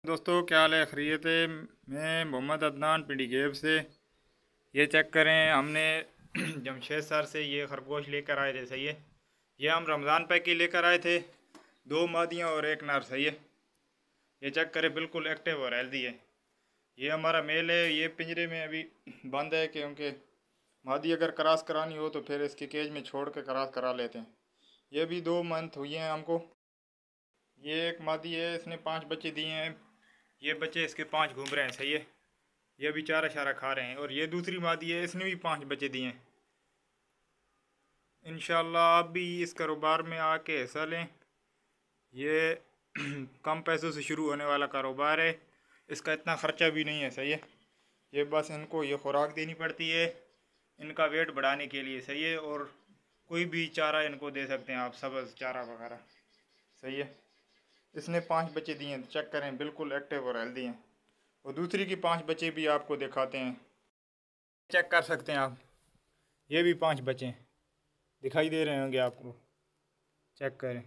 दोस्तों क्या हाल है, खैरियत है। मैं मोहम्मद अदनान पिंडी गेब से। ये चेक करें, हमने जमशेद सर से ये खरगोश लेकर आए थे। सही है, ये हम रमज़ान पैक ही लेकर आए थे। 2 मादियाँ और 1 नर। सही है, ये चेक करें, बिल्कुल एक्टिव और हेल्दी है। ये हमारा मेल है, ये पिंजरे में अभी बंद है क्योंकि मादी अगर क्रॉस करानी हो तो फिर इसके केज में छोड़ कर क्रॉस करा लेते हैं। ये भी 2 मंथ हुए हैं हमको। ये एक मादी है, इसने 5 बच्चे दिए हैं। ये बच्चे इसके 5 घूम रहे हैं। सही है, ये भी चारा शारा खा रहे हैं। और ये दूसरी मादी है, इसने भी 5 बच्चे दिए हैं। इंशाल्लाह आप भी इस कारोबार में आके हिस्सा लें। ये कम पैसों से शुरू होने वाला कारोबार है, इसका इतना ख़र्चा भी नहीं है। सही है, ये बस इनको ये खुराक देनी पड़ती है इनका वेट बढ़ाने के लिए। सही है, और कोई भी चारा इनको दे सकते हैं आप, सब्ज़ चारा वगैरह। सही है, इसने 5 बच्चे दिए हैं, चेक करें, बिल्कुल एक्टिव और हेल्दी हैं। और दूसरी की 5 बच्चे भी आपको दिखाते हैं, चेक कर सकते हैं आप। ये भी 5 बच्चे दिखाई दे रहे होंगे आपको, चेक करें।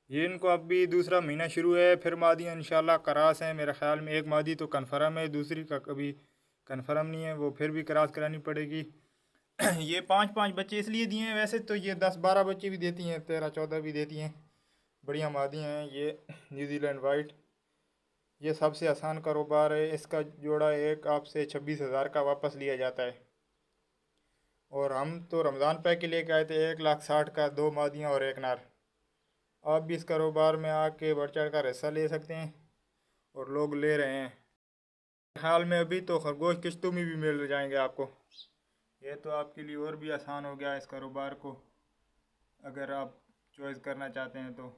ये इनको अभी दूसरा महीना शुरू है, फिर मादियाँ इंशाल्लाह करास हैं। मेरे ख्याल में एक मादी तो कन्फर्म है, दूसरी का कभी कन्फर्म नहीं है, वो फिर भी क्रॉस करानी पड़ेगी। ये 5-5 बच्चे इसलिए दिए हैं, वैसे तो ये 10-12 बच्चे भी देती हैं, 13-14 भी देती हैं। बढ़िया मादी हैं ये न्यूजीलैंड वाइट। ये सबसे आसान कारोबार है, इसका जोड़ा एक आपसे 26,000 का वापस लिया जाता है। और हम तो रमज़ान पैक के लेके आए थे 1,60,000 का, 2 मादियाँ और 1 नर। आप भी इस कारोबार में आके बढ़ चढ़ कर हिस्सा ले सकते हैं, और लोग ले रहे हैं। हाल में अभी तो खरगोश किश्तों में भी मिल जाएंगे आपको। ये तो आपके लिए और भी आसान हो गया इस कारोबार को, अगर आप चॉइस करना चाहते हैं तो।